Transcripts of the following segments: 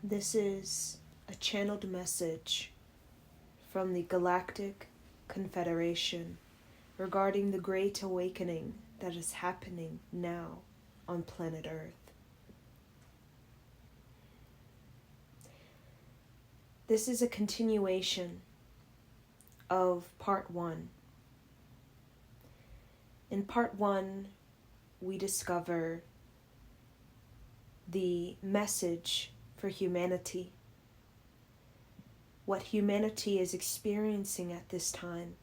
This is a channeled message from the Galactic Confederation regarding the Great Awakening that is happening now on planet Earth. This is a continuation of part 1. In part 1, we discover the message for humanity, what humanity is experiencing at this time,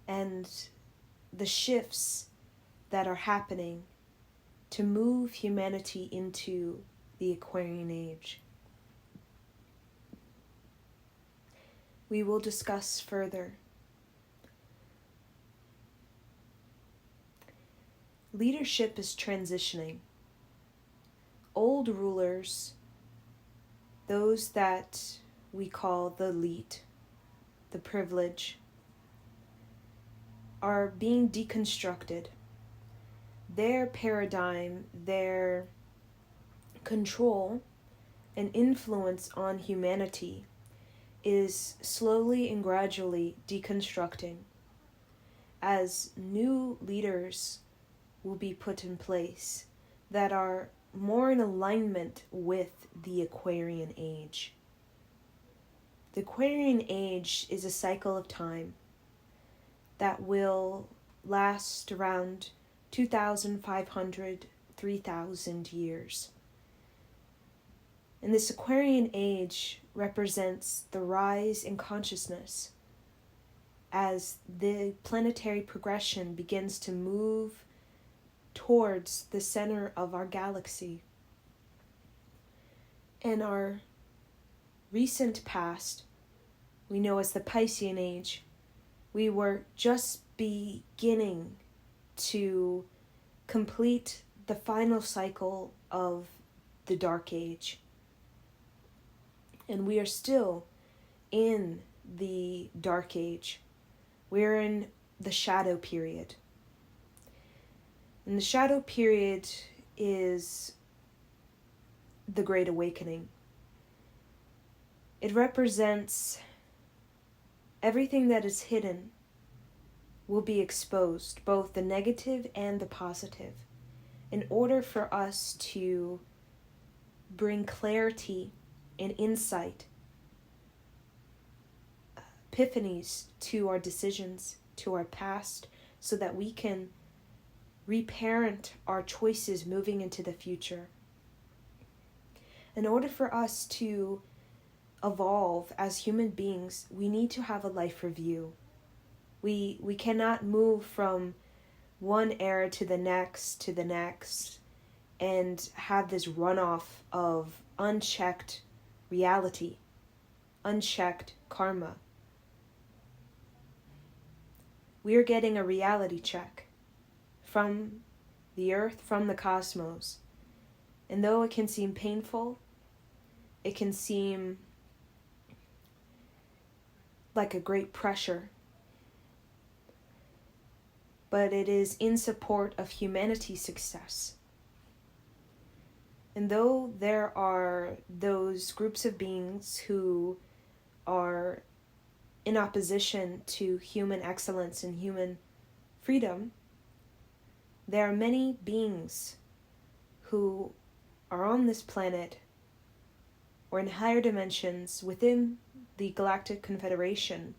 and the shifts that are happening to move humanity into the Aquarian age. We will discuss further. Leadership is transitioning. Old rulers, those that we call the elite, the privilege, are being deconstructed. Their paradigm, their control and influence on humanity is slowly and gradually deconstructing as new leaders will be put in place that are more in alignment with the Aquarian age. The Aquarian age is a cycle of time that will last around 2,500, 3,000 years. And this Aquarian age represents the rise in consciousness as the planetary progression begins to move towards the center of our galaxy. In our recent past, we know as the Piscean age, we were just beginning to complete the final cycle of the Dark Age. And we are still in the Dark Age. We're in the shadow period. And the shadow period is the Great Awakening. It represents everything that is hidden will be exposed, both the negative and the positive, in order for us to bring clarity and insight, epiphanies to our decisions, to our past, so that we can reparent our choices moving into the future. In order for us to evolve as human beings, we need to have a life review. We cannot move from one era to the next, and have this runoff of unchecked reality, unchecked karma. We are getting a reality check from the earth, from the cosmos. And though it can seem painful, it can seem like a great pressure, but it is in support of humanity's success. And though there are those groups of beings who are in opposition to human excellence and human freedom, there are many beings who are on this planet or in higher dimensions within the Galactic Confederation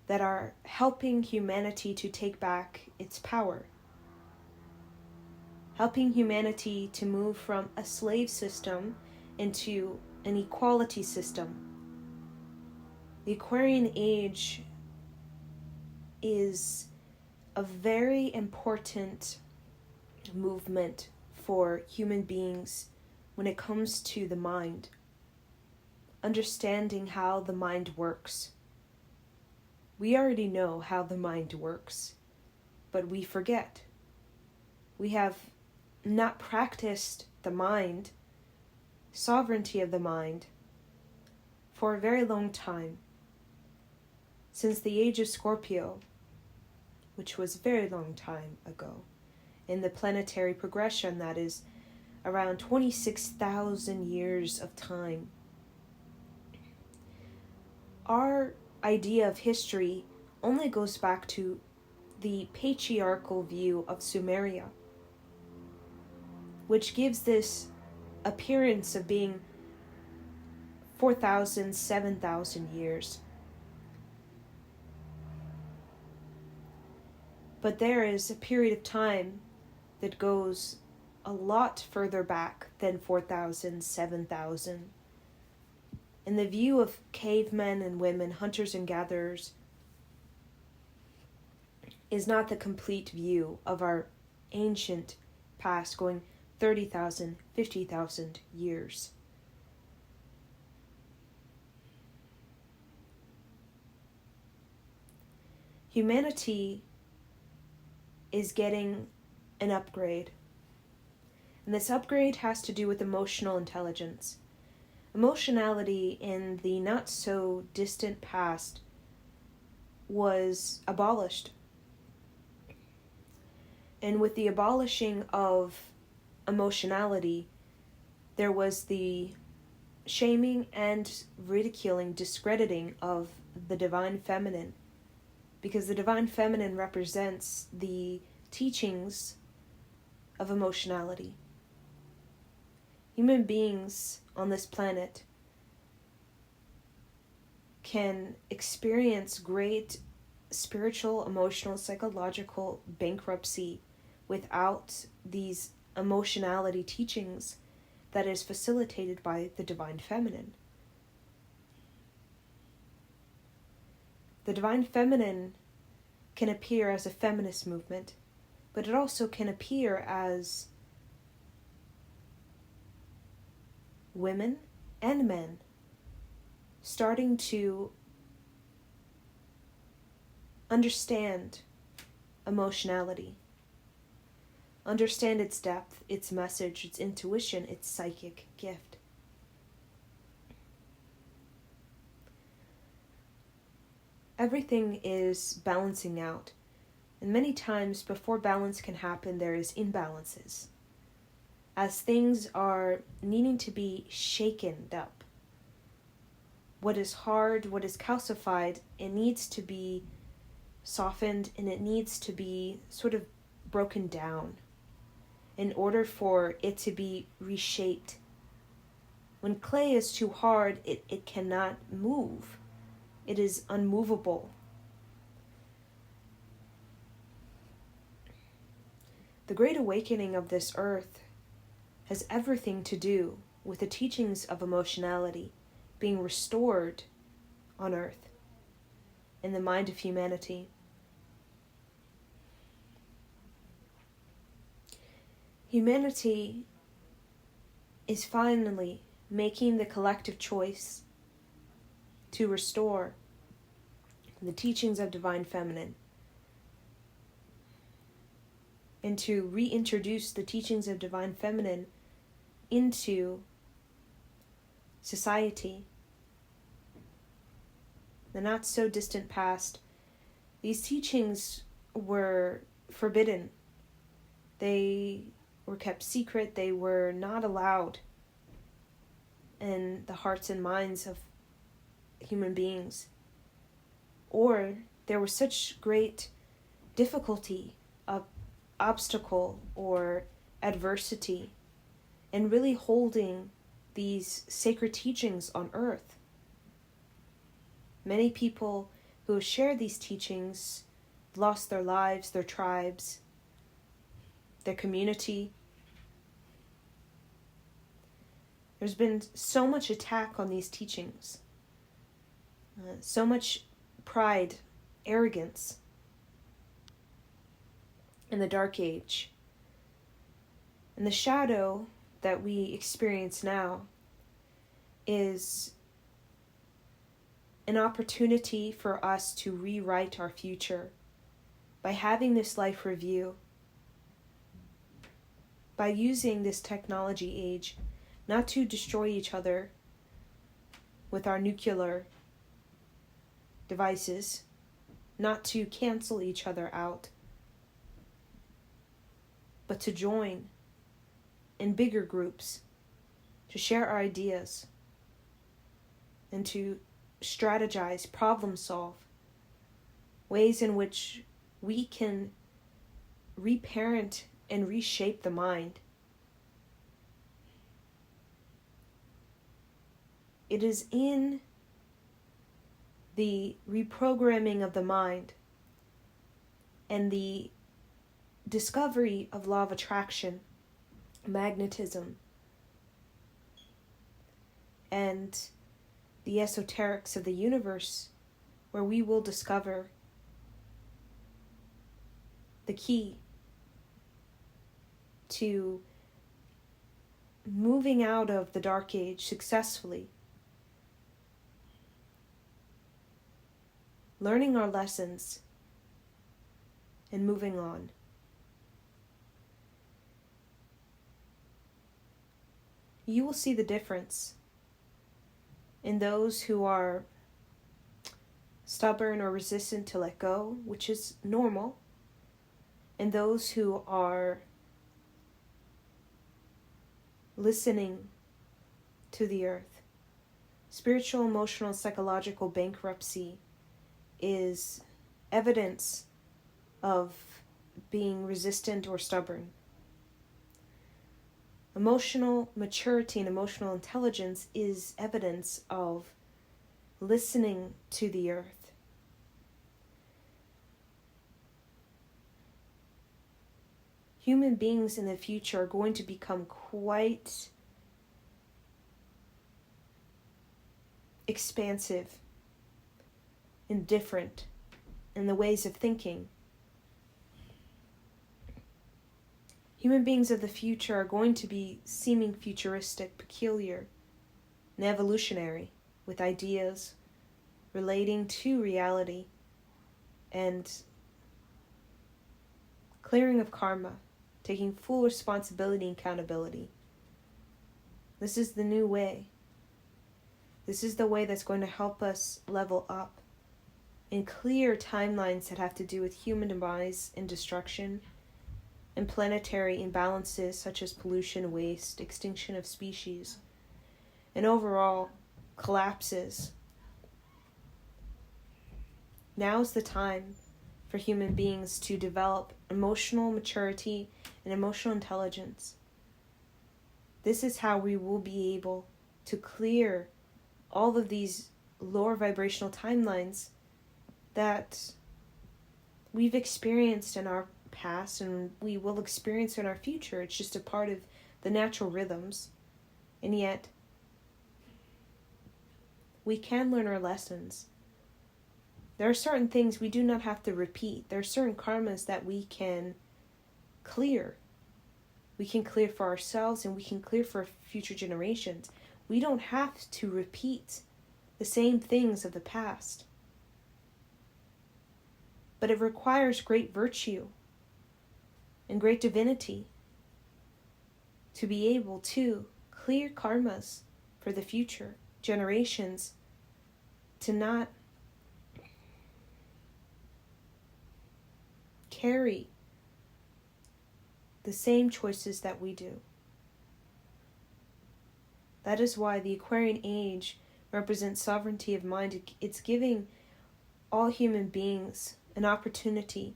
that are helping humanity to take back its power, helping humanity to move from a slave system into an equality system. The Aquarian age is a very important movement for human beings when it comes to the mind, understanding how the mind works. We already know how the mind works, but we forget. We have not practiced the mind, sovereignty of the mind, for a very long time. Since the age of Scorpio, which was a very long time ago, in the planetary progression that is around 26,000 years of time. Our idea of history only goes back to the patriarchal view of Sumeria, which gives this appearance of being 4,000, 7,000 years. But there is a period of time that goes a lot further back than 4,000, 7,000. In the view of cavemen and women, hunters and gatherers, is not the complete view of our ancient past going 30,000, 50,000 years. Humanity is getting an upgrade. And this upgrade has to do with emotional intelligence. Emotionality in the not so distant past was abolished. And with the abolishing of emotionality, there was the shaming and ridiculing, discrediting of the divine feminine. Because the divine feminine represents the teachings of emotionality. Human beings on this planet can experience great spiritual, emotional, psychological bankruptcy without these emotionality teachings that is facilitated by the divine feminine. The divine feminine can appear as a feminist movement, but it also can appear as women and men starting to understand emotionality, understand its depth, its message, its intuition, its psychic gift. Everything is balancing out, and many times before balance can happen, there is imbalances. As things are needing to be shaken up. What is hard, what is calcified, it needs to be softened and it needs to be sort of broken down in order for it to be reshaped. When clay is too hard, it cannot move. It is unmovable. The Great Awakening of this earth has everything to do with the teachings of emotionality being restored on earth in the mind of humanity. Humanity is finally making the collective choice to restore the teachings of divine feminine and to reintroduce the teachings of divine feminine into society. The not so distant past, these teachings were forbidden. They were kept secret. They were not allowed in the hearts and minds of human beings. Or there was such great difficulty, obstacle, or adversity in really holding these sacred teachings on earth. Many people who have shared these teachings lost their lives, their tribes, their community. There's been so much attack on these teachings, so much pride, arrogance in the Dark Age. And the shadow that we experience now is an opportunity for us to rewrite our future by having this life review, by using this technology age not to destroy each other with our nuclear devices, not to cancel each other out, but to join in bigger groups, to share our ideas, and to strategize, problem solve, ways in which we can reparent and reshape the mind. It is in the reprogramming of the mind and the discovery of law of attraction, magnetism, and the esoterics of the universe, where we will discover the key to moving out of the dark age successfully, learning our lessons, and moving on. You will see the difference in those who are stubborn or resistant to let go, which is normal, and those who are listening to the earth. Spiritual, emotional, psychological bankruptcy is evidence of being resistant or stubborn. Emotional maturity and emotional intelligence is evidence of listening to the earth. Human beings in the future are going to become quite expansive and different in the ways of thinking. Human beings of the future are going to be seeming futuristic, peculiar, and evolutionary, with ideas relating to reality and clearing of karma, taking full responsibility and accountability. This is the new way. This is the way that's going to help us level up and clear timelines that have to do with human demise and destruction, and planetary imbalances such as pollution, waste, extinction of species, and overall collapses. Now's the time for human beings to develop emotional maturity and emotional intelligence. This is how we will be able to clear all of these lower vibrational timelines that we've experienced in our past and we will experience in our future. It's just a part of the natural rhythms. And yet, we can learn our lessons. There are certain things we do not have to repeat. There are certain karmas that we can clear. We can clear for ourselves and we can clear for future generations. We don't have to repeat the same things of the past. But it requires great virtue and great divinity to be able to clear karmas for the future generations, to not carry the same choices that we do. That is why the Aquarian age represents sovereignty of mind. It's giving all human beings an opportunity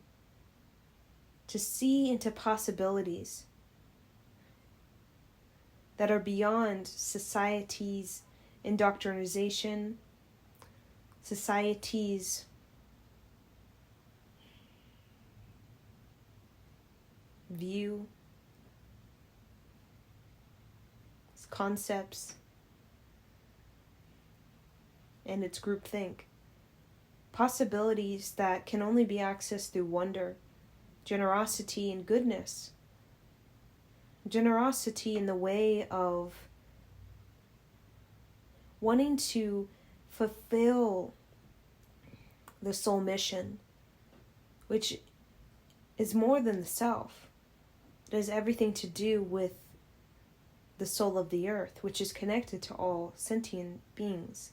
to see into possibilities that are beyond society's indoctrination, society's view, its concepts, and its groupthink. Possibilities that can only be accessed through wonder, generosity, and goodness. Generosity in the way of wanting to fulfill the soul mission, which is more than the self. It has everything to do with the soul of the earth, which is connected to all sentient beings.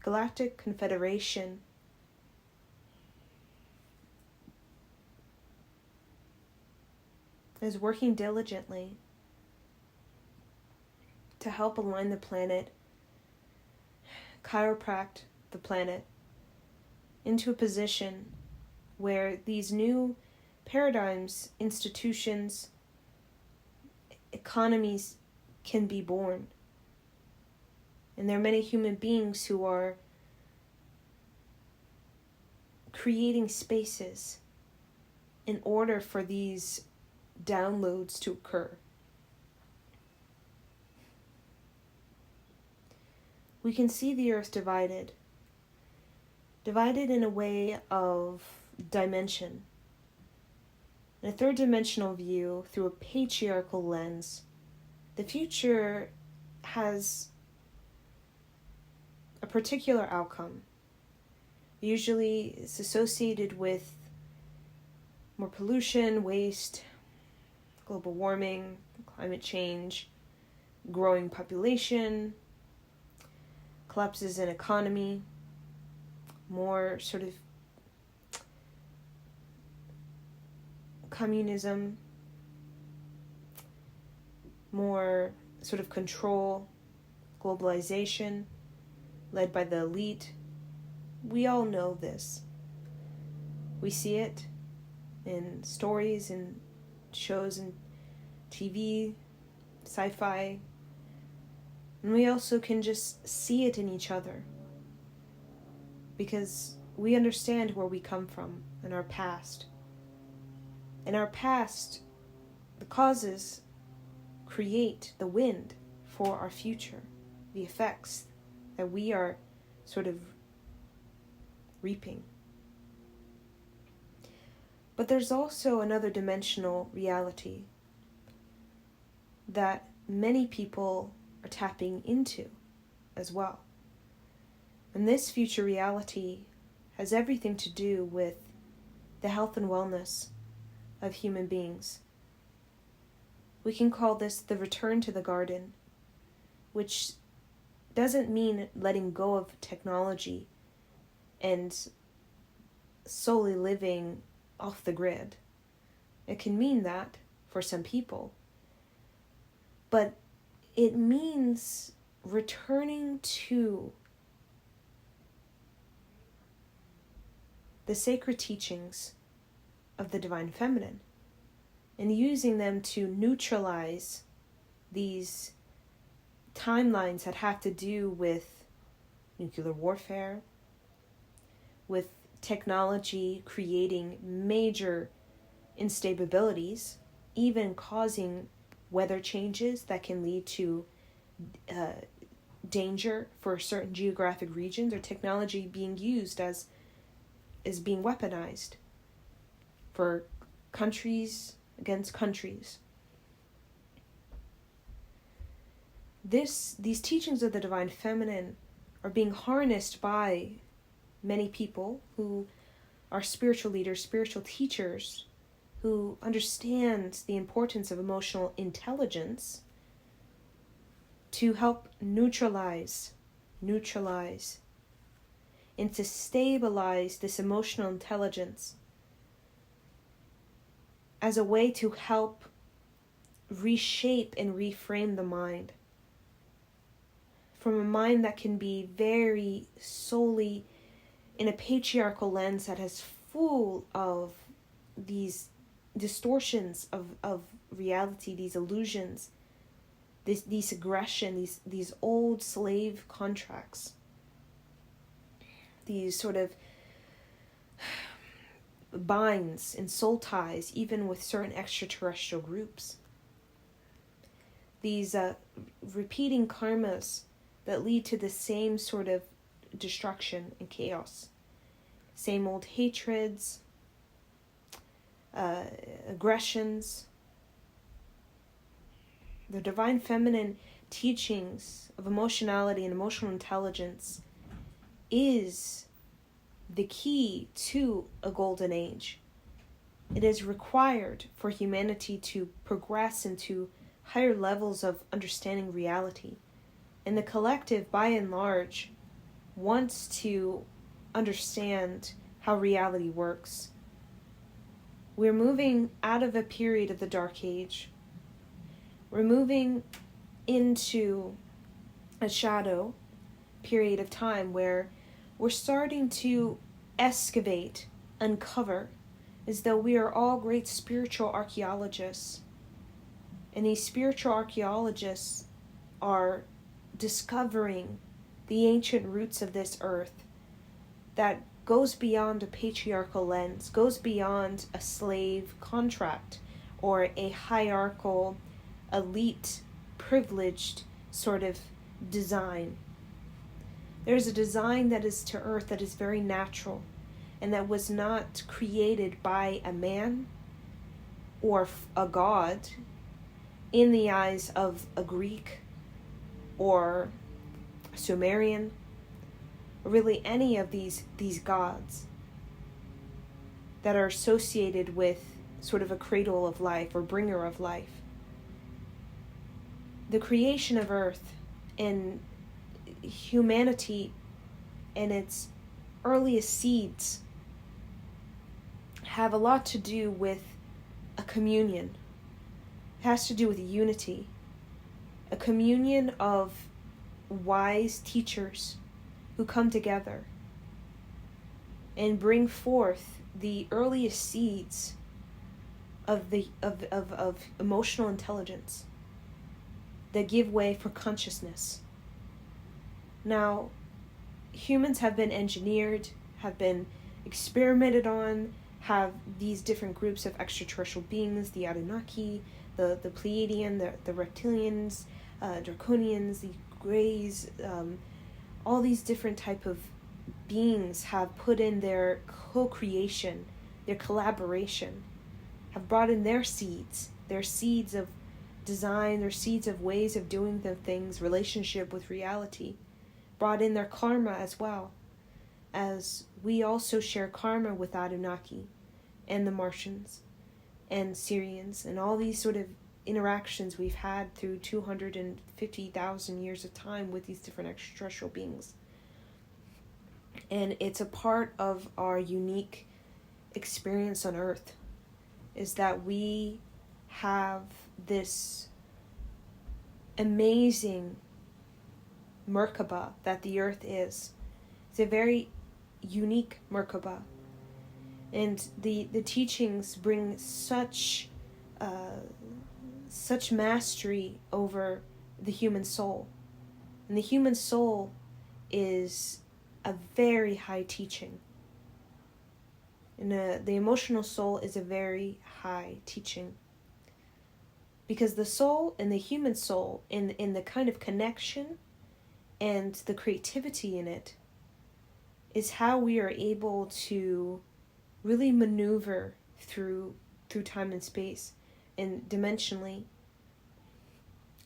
Galactic Confederation is working diligently to help align the planet, chiropract the planet into a position where these new paradigms, institutions, economies can be born. And there are many human beings who are creating spaces in order for these downloads to occur. We can see the earth divided in a way of dimension. In a third dimensional view, through a patriarchal lens, the future has a particular outcome. Usually it's associated with more pollution, waste, global warming, climate change, growing population, collapses in economy, more sort of communism, more sort of control, globalization, led by the elite. We all know this. We see it in stories and shows and TV, sci-fi, and we also can just see it in each other because we understand where we come from and our past. In our past, the causes create the wind for our future, the effects that we are sort of reaping. But there's also another dimensional reality that many people are tapping into as well. And this future reality has everything to do with the health and wellness of human beings. We can call this the return to the garden, which doesn't mean letting go of technology and solely living off the grid. It can mean that for some people, but it means returning to the sacred teachings of the divine feminine and using them to neutralize these timelines that have to do with nuclear warfare, with technology creating major instabilities, even causing weather changes that can lead to danger for certain geographic regions, or technology being used as is being weaponized for countries against countries. These teachings of the divine feminine are being harnessed by many people who are spiritual leaders, spiritual teachers, who understand the importance of emotional intelligence to help neutralize, and to stabilize this emotional intelligence as a way to help reshape and reframe the mind from a mind that can be very solely in a patriarchal lens that is full of these distortions of reality, these illusions, these aggression, these old slave contracts, these sort of binds and soul ties, even with certain extraterrestrial groups. These repeating karmas that lead to the same sort of destruction and chaos. Same old hatreds, aggressions. The divine feminine teachings of emotionality and emotional intelligence is the key to a golden age. It is required for humanity to progress into higher levels of understanding reality. And the collective, by and large, wants to understand how reality works. We're moving out of a period of the Dark Age. We're moving into a shadow period of time where we're starting to excavate, uncover, as though we are all great spiritual archaeologists. And these spiritual archaeologists are discovering the ancient roots of this earth that goes beyond a patriarchal lens, goes beyond a slave contract or a hierarchical, elite, privileged sort of design. There's a design that is to earth that is very natural and that was not created by a man or a god in the eyes of a Greek or a Sumerian, or really any of these gods that are associated with sort of a cradle of life or bringer of life. The creation of earth and humanity and its earliest seeds have a lot to do with a communion. It has to do with unity. A communion of wise teachers who come together and bring forth the earliest seeds of emotional intelligence that give way for consciousness. Now, humans have been engineered, have been experimented on, have these different groups of extraterrestrial beings, the Anunnaki, the Pleiadian, the Reptilians, Draconians, the Greys, all these different type of beings have put in their co-creation, their collaboration, have brought in their seeds of design, their seeds of ways of doing the things, relationship with reality, brought in their karma as well, as we also share karma with Anunnaki and the Martians and Syrians and all these sort of interactions we've had through 250,000 years of time with these different extraterrestrial beings. And it's a part of our unique experience on Earth, is that we have this amazing Merkaba that the Earth is. It's a very unique Merkaba. And the teachings bring such mastery over the human soul. And the human soul is a very high teaching. And the emotional soul is a very high teaching. Because the soul and the human soul, in the kind of connection and the creativity in it, is how we are able to really maneuver through time and space and dimensionally.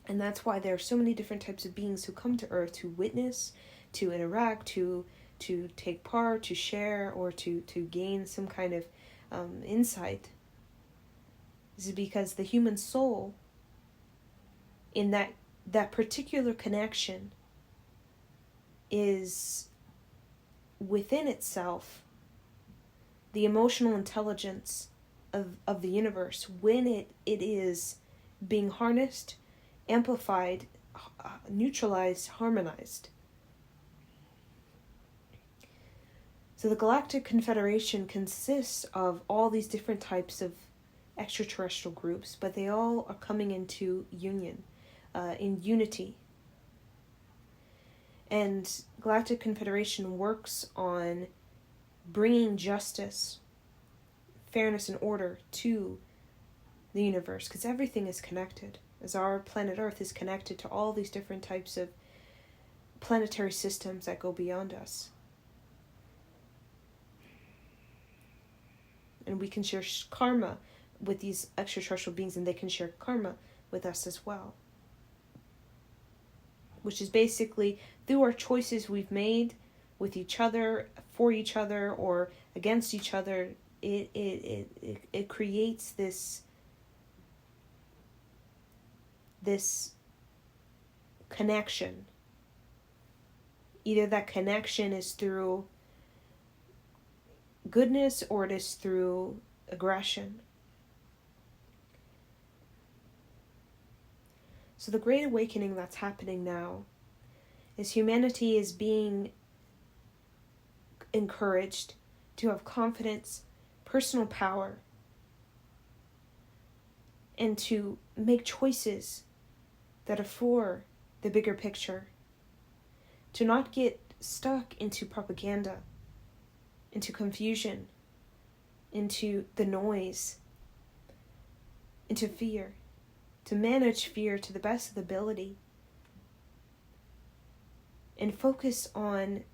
And that's why there are so many different types of beings who come to Earth to witness, to interact, to take part, to share, or to gain some kind of insight. This is because the human soul, in that particular connection, is within itself the emotional intelligence of the universe when it is being harnessed, amplified, neutralized, harmonized. So the Galactic Confederation consists of all these different types of extraterrestrial groups, but they all are coming into union, in unity. And Galactic Confederation works on bringing justice, fairness, and order to the universe, because everything is connected, as our planet Earth is connected to all these different types of planetary systems that go beyond us. And we can share karma with these extraterrestrial beings, and they can share karma with us as well. Which is basically through our choices we've made with each other, for each other, or against each other, it creates this connection. Either that connection is through goodness or it is through aggression. So the great awakening that's happening now is humanity is being encouraged to have confidence, personal power, and to make choices that are for the bigger picture. To not get stuck into propaganda, into confusion, into the noise, into fear. To manage fear to the best of the ability. And focus on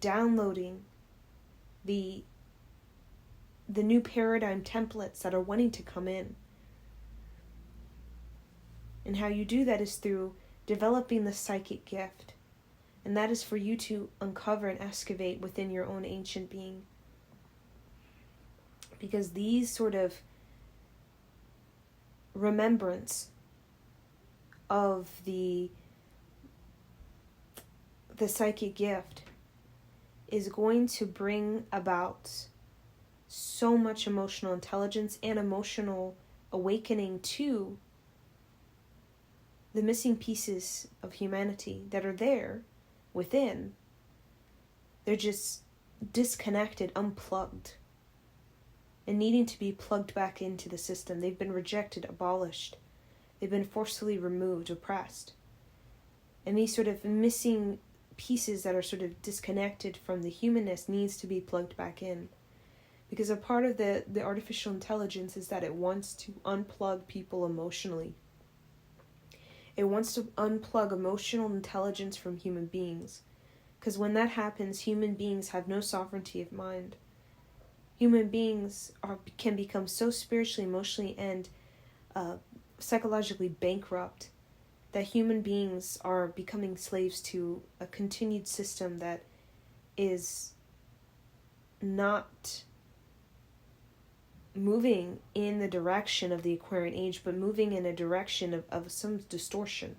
downloading the new paradigm templates that are wanting to come in. And how you do that is through developing the psychic gift. And that is for you to uncover and excavate within your own ancient being. Because these sort of remembrance of the psychic gift is going to bring about so much emotional intelligence and emotional awakening to the missing pieces of humanity that are there within. They're just disconnected, unplugged, and needing to be plugged back into the system. They've been rejected, abolished. They've been forcefully removed, oppressed. And these sort of missing pieces that are sort of disconnected from the humanness needs to be plugged back in. Because a part of the artificial intelligence is that it wants to unplug people emotionally. It wants to unplug emotional intelligence from human beings. Because when that happens, human beings have no sovereignty of mind. Human beings can become so spiritually, emotionally, and psychologically bankrupt that human beings are becoming slaves to a continued system that is not moving in the direction of the Aquarian age, but moving in a direction of some distortion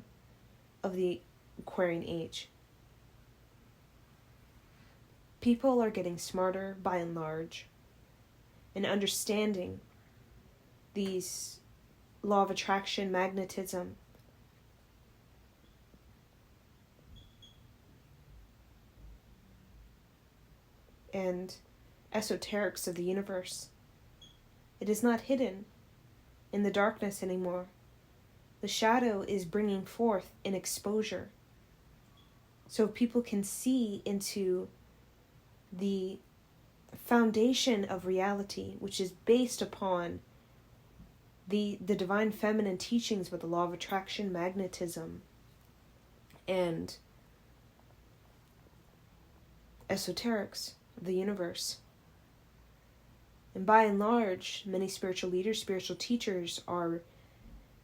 of the Aquarian age. People are getting smarter by and large and understanding these law of attraction, magnetism, and esoterics of the universe. It is not hidden in the darkness anymore. The shadow is bringing forth an exposure. So people can see into the foundation of reality, which is based upon the divine feminine teachings with the law of attraction, magnetism, and esoterics of the universe. And by and large, many spiritual leaders, spiritual teachers are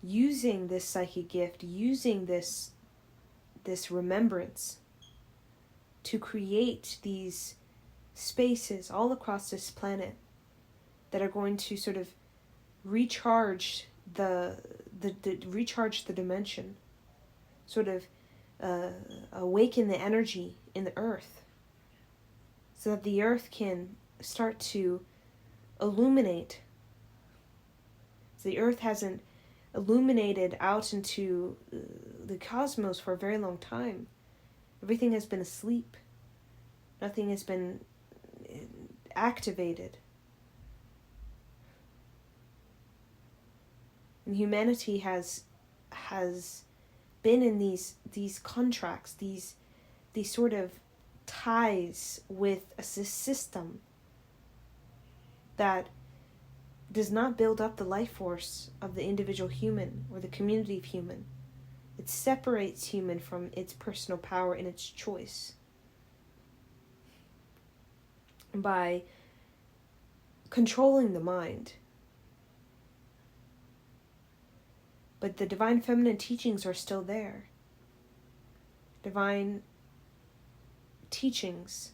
using this psychic gift, using this remembrance to create these spaces all across this planet that are going to sort of recharge the dimension, sort of awaken the energy in the earth, so that the earth can start to illuminate. So the earth hasn't illuminated out into the cosmos for a very long time. Everything has been asleep. Nothing has been activated. And humanity has been in these contracts, these sort of ties with a system that does not build up the life force of the individual human or the community of human. It separates human from its personal power and its choice by controlling the mind. But the divine feminine teachings are still there. Divine teachings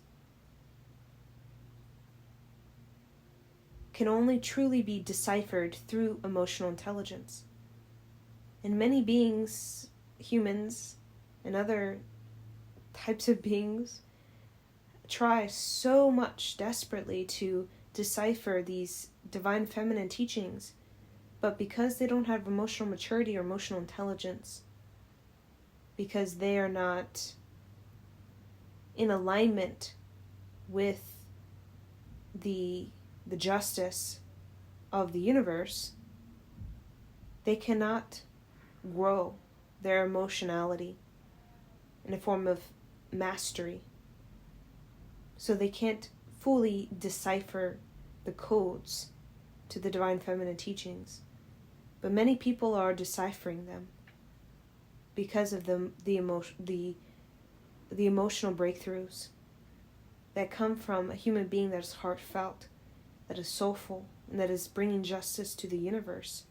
can only truly be deciphered through emotional intelligence. And many beings, humans and other types of beings, try so much desperately to decipher these divine feminine teachings, but because they don't have emotional maturity or emotional intelligence, because they are not in alignment with the justice of the universe, they cannot grow their emotionality in a form of mastery. So they can't fully decipher the codes to the divine feminine teachings. But many people are deciphering them because of the emotional breakthroughs that come from a human being that is heartfelt, that is soulful, and that is bringing justice to the universe.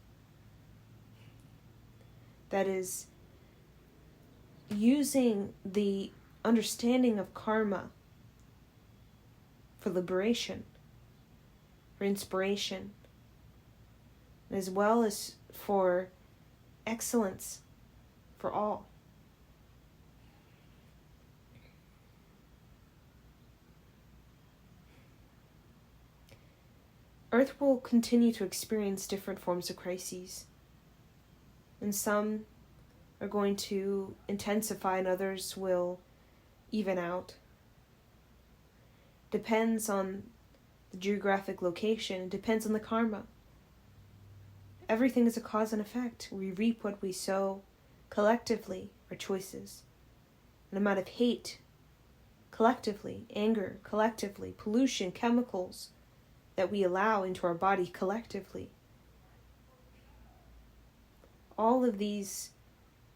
That is using the understanding of karma for liberation, for inspiration, as well as for excellence for all. Earth will continue to experience different forms of crises, and some are going to intensify and others will even out. Depends on the geographic location, it depends on the karma. Everything is a cause and effect. We reap what we sow. Collectively, our choices. An amount of hate, collectively, anger, collectively, pollution, chemicals that we allow into our body collectively. All of these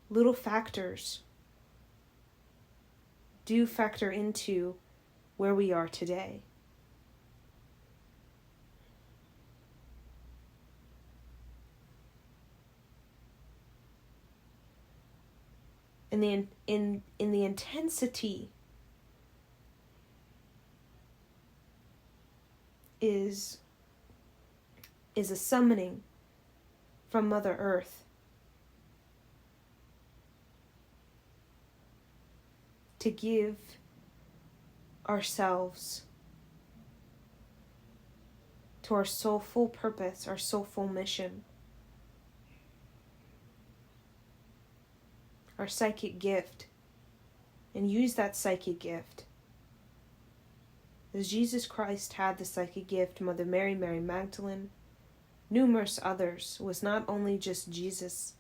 little factors do factor into where we are today. In the intensity is a summoning from Mother Earth to give ourselves to our soulful purpose, our soulful mission, our psychic gift, and use that psychic gift. As Jesus Christ had the psychic gift, Mother Mary, Mary Magdalene, numerous others, was not only just Jesus,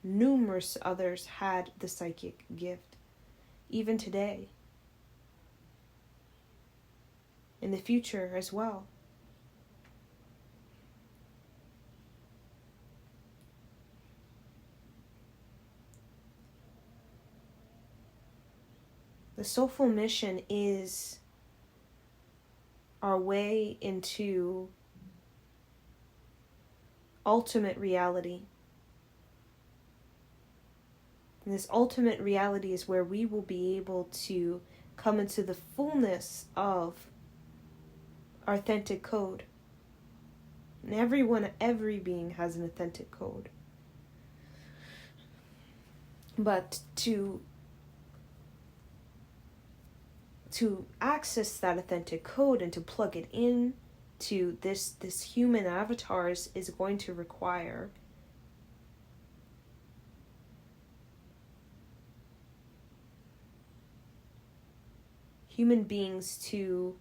numerous others had the psychic gift. Even today, in the future as well. The soulful mission is our way into ultimate reality. And this ultimate reality is where we will be able to come into the fullness of our authentic code. And every being has an authentic code. But to access that authentic code and to plug it in to this human avatars is going to require human beings to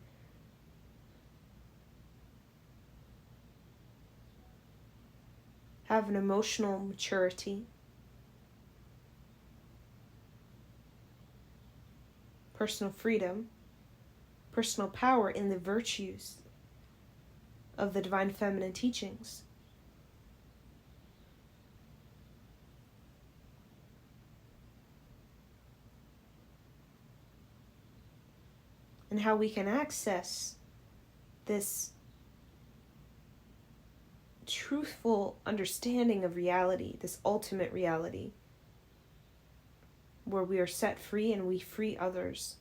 have an emotional maturity, personal freedom, personal power in the virtues of the divine feminine teachings. And how we can access this truthful understanding of reality, this ultimate reality, where we are set free and we free others.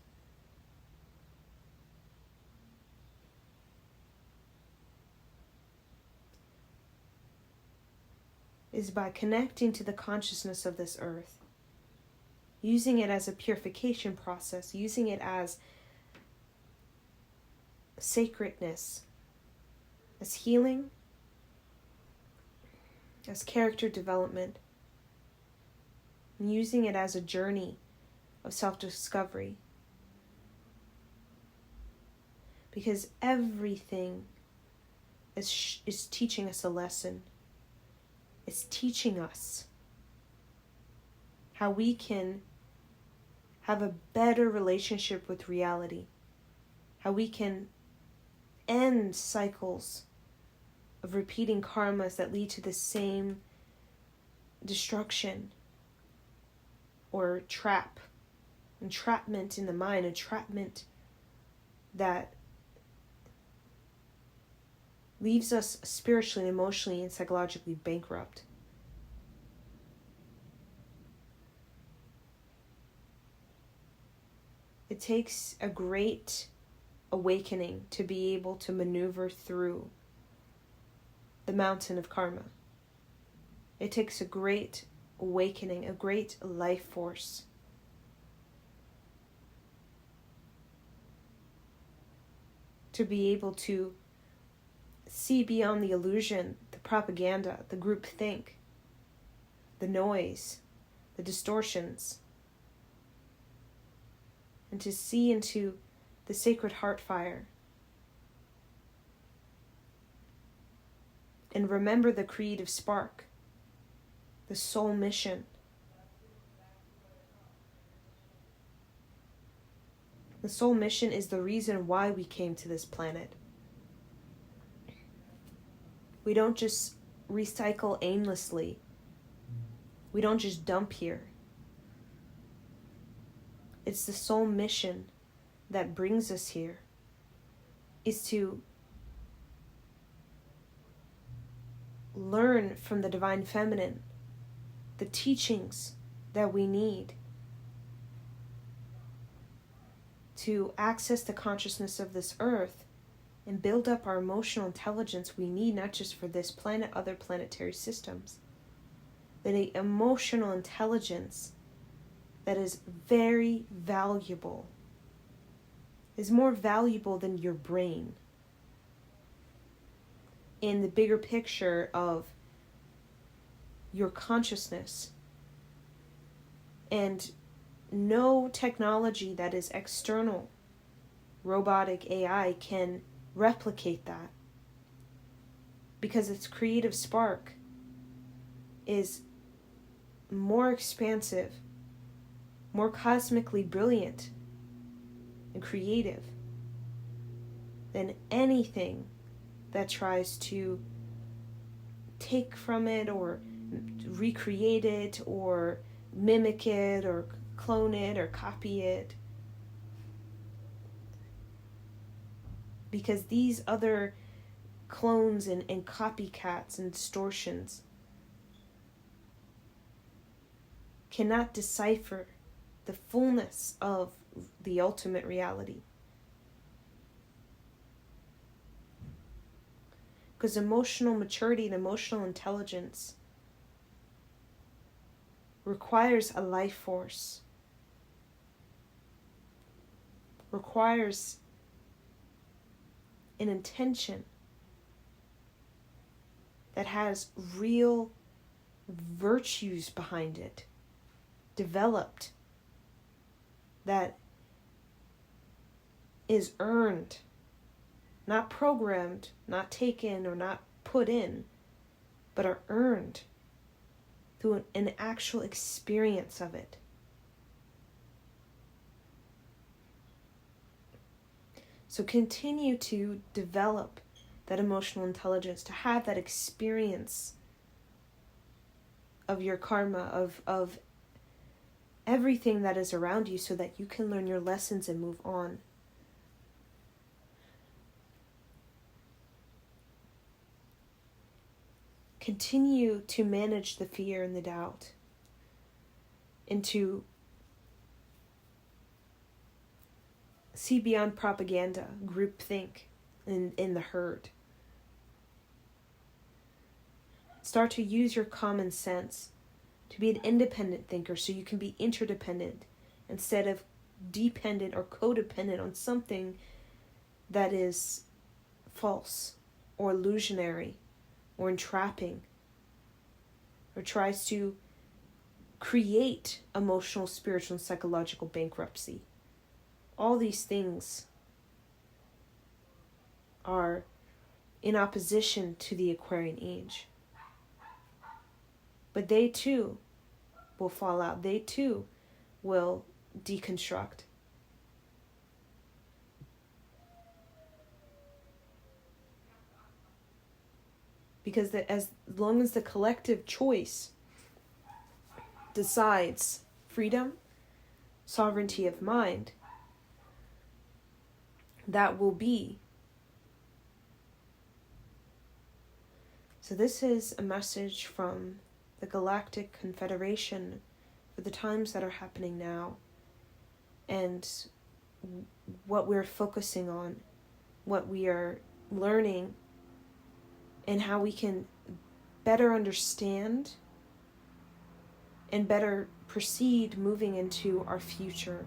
Is by connecting to the consciousness of this earth, using it as a purification process, using it as sacredness, as healing, as character development, and using it as a journey of self-discovery. Because everything is teaching us a lesson. It's teaching us how we can have a better relationship with reality, how we can end cycles of repeating karmas that lead to the same destruction or entrapment in the mind, entrapment that leaves us spiritually, emotionally, and psychologically bankrupt. It takes a great awakening to be able to maneuver through the mountain of karma. It takes a great awakening, a great life force to be able to see beyond the illusion, the propaganda, the groupthink, the noise, the distortions, and to see into the sacred heart fire. And remember the creative spark, the soul mission. The soul mission is the reason why we came to this planet. We don't just recycle aimlessly. We don't just dump here. It's the soul mission that brings us here, is to learn from the divine feminine the teachings that we need to access the consciousness of this earth and build up our emotional intelligence we need, not just for this planet, other planetary systems. The emotional intelligence that is very valuable, is more valuable than your brain in the bigger picture of your consciousness. And no technology that is external, robotic AI, can replicate that, because its creative spark is more expansive, more cosmically brilliant and creative than anything that tries to take from it or recreate it or mimic it or clone it or copy it. Because these other clones and copycats and distortions cannot decipher the fullness of the ultimate reality. Because emotional maturity and emotional intelligence requires a life force, requires an intention that has real virtues behind it, developed, that is earned, not programmed, not taken or not put in, but are earned through an actual experience of it. So continue to develop that emotional intelligence, to have that experience of your karma, of everything that is around you, so that you can learn your lessons and move on. Continue to manage the fear and the doubt, and to see beyond propaganda, groupthink in the herd. Start to use your common sense to be an independent thinker, so you can be interdependent instead of dependent or codependent on something that is false or illusionary or entrapping. or tries to create emotional, spiritual, and psychological bankruptcy. All these things are in opposition to the Aquarian age. But they too will fall out. They too will deconstruct. Because as long as the collective choice decides freedom, sovereignty of mind, that will be. So this is a message from the Galactic Confederation for the times that are happening now, and what we're focusing on, what we are learning, and how we can better understand and better proceed moving into our future.